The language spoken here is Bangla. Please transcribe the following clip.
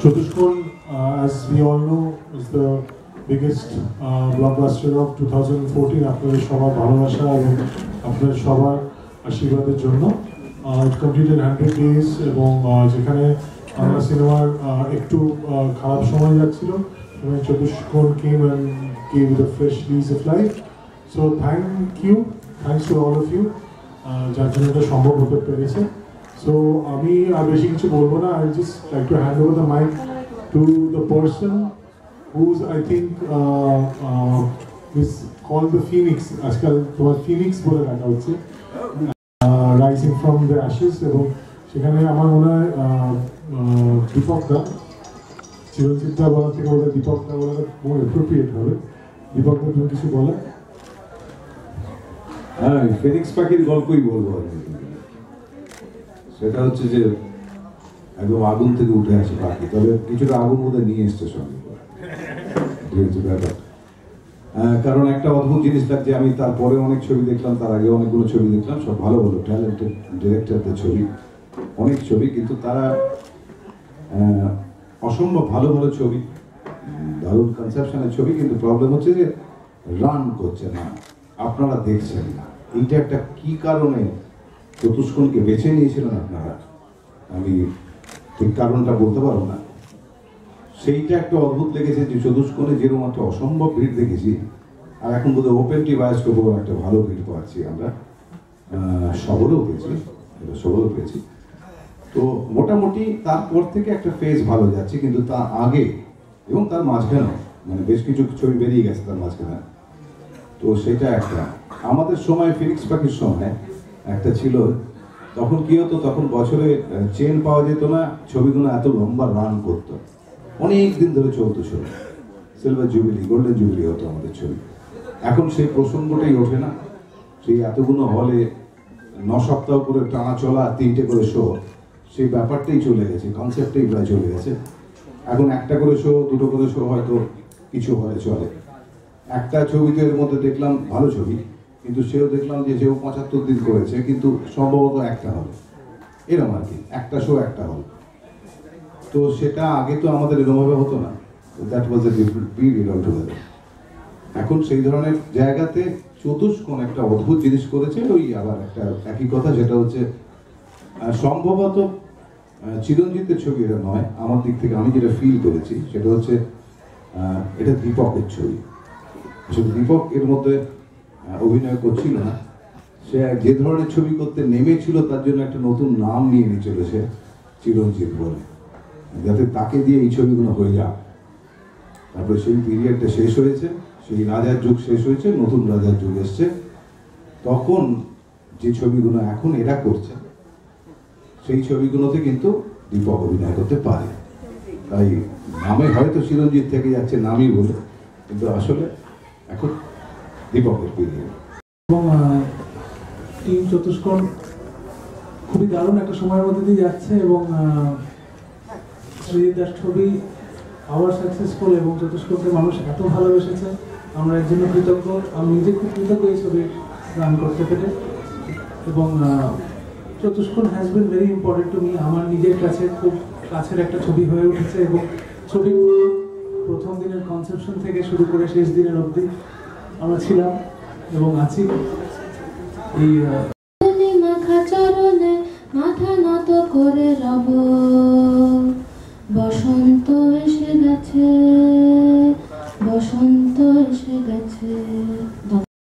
Chatushkon, as we all know, is the biggest blockbuster of 2014. আপনাদের সবার ভালোবাসা এবং আপনাদের সবার আশীর্বাদের জন্য it completed 100 days এবং যেখানে বাংলা সিনেমার একটু খারাপ সময় যাচ্ছিল এবং Chatushkon came and gave it a fresh lease of life. So thanks to all of you. যার জন্য এটা সম্ভব হতে পেরেছে। So আমি আর বেশি কিছু বলবো না। I just like to hand over the mic to the person who's I think is called the Phoenix. আজকাল তোমার Phoenix বলে ডাকা হচ্ছে, rising from the ashes এবং সেখানে আমার মনে হয় দীপক দা, চিরঞ্জিত দা বলা থেকে বলে দীপক দা বলা more appropriate হবে। দীপক দা তুমি কিছু বলো? হ্যাঁ, ফিনিক্স পাখির গল্পই বলবো। সেটা হচ্ছে যে একদম আগুন থেকে উঠে আসে পাখি, তবে কিছুটা আগুন বোধহয় নিয়ে এসছে সঙ্গে। কারণ একটা অদ্ভুত জিনিস লাগছে, আমি তারপরে অনেক ছবি দেখলাম, তার আগে অনেকগুলো ছবি দেখলাম, সব ভালো ভালো ট্যালেন্টেড ডিরেক্টরদের ছবি, অনেক ছবি, কিন্তু তারা অসম্ভব ভালো ভালো ছবি, দারুণ কনসেপশনের ছবি, কিন্তু প্রবলেম হচ্ছে যে রান করছে না, আপনারা দেখছেন না। এইটা একটা কি কারণে চতুষ্কোণকে বেছে নিয়েছিলেন আপনারা, আমি ঠিক কারণটা বলতে পারবো না। সেইটা একটা অদ্ভুত লেগেছে যে চতুষ্কোণে যেরকম একটা অসম্ভব ভিড় দেখেছি, আর এখন বোধহয় ওপেন টি বায়োস্কোপেও একটা ভালো ভিড় পাচ্ছি আমরা, সবলও পেয়েছি। তো মোটামুটি তারপর থেকে একটা ফেজ ভালো যাচ্ছে, কিন্তু তার আগে এবং তার মাঝখানে মানে বেশ কিছু ছবি বেরিয়ে গেছে তার মাঝখানে। তো সেটা একটা আমাদের সময়, ফিনিক্স পাখির সময় একটা ছিল, তখন কি হতো, তখন বছরে চেন পাওয়া যেত না, ছবিগুলো এত লম্বা রান করতো, অনেক দিন ধরে চলতো ছবি, সিলভার জুবিলি, গোল্ডেন জুবিলি হতো আমাদের ছবি। এখন সেই প্রসঙ্গটাই ওঠে না, সেই এতগুলো হলে 9 সপ্তাহ করে টানা চলা, 3টে করে শো, সেই ব্যাপারটাই চলে গেছে, কনসেপ্টটাই প্রায় চলে গেছে। এখন একটা করে শো, 2টো করে শো হয়তো কিছু হলে চলে। একটা ছবিতে এর মধ্যে দেখলাম ভালো ছবি, কিন্তু সেও দেখলাম যে সেও 75 দিন করেছে, কিন্তু সম্ভবত একটা হল, এরকম আর কি, একটা শো একটা হল। তো সেটা আগে তো আমাদের এরকমভাবে হতো না, that was a different period altogether. এখন সেই ধরনের জায়গাতে চতুষ্কোণ একটা অদ্ভুত জিনিস করেছে, ওই আবার একটা একই কথা, সেটা হচ্ছে সম্ভবত চিরঞ্জিতের ছবি এটা নয়, আমার দিক থেকে আমি যেটা ফিল করেছি সেটা হচ্ছে এটা দীপকের ছবি। শুধু দীপক এর মধ্যে অভিনয় করছিল না, সে যে ধরনের ছবি করতে নেমেছিল তার জন্য একটা নতুন নাম নিয়ে চলেছে চিরঞ্জিত বলে, যাতে তাকে দিয়ে এই ছবিগুলো হয়ে যাক। তারপরে সেই পিরিয়ডটা শেষ হয়েছে, সেই রাজার যুগ শেষ হয়েছে, নতুন রাজার যুগ এসছে। তখন যে ছবিগুলো এখন এরা করছে, সেই ছবিগুলোতে কিন্তু দীপক অভিনয় করতে পারে। তাই নামে হয়তো চিরঞ্জিত থেকে যাচ্ছে নামই বলে, কিন্তু আসলে এখন দীপকের পিরিয়ড। এবং টিম চতুষ্কোণ খুবই দারুণ একটা সময়ের মধ্যে দিয়ে যাচ্ছে, এবং সৃজিত দাস ছবি আবার সাকসেসফুল, এবং চতুষ্কোণকে মানুষ এত ভালোবেসেছে, আমরা এর জন্য কৃতজ্ঞ। আমি নিজে খুব কৃতজ্ঞ এই ছবি রান করতে পেরে। এবং চতুষ্কোণ has been very important to me, আমার নিজের কাছে খুব কাছের একটা ছবি হয়ে উঠেছে, এবং ছবির প্রথম দিনের কনসেপশন থেকে শুরু করে শেষ দিনের অবধি আমরা ছিলাম এবং আছি। এই মাথা চরণে মাথা নত করে রব, বসন্ত এসে গেছে, বসন্ত এসে গেছে।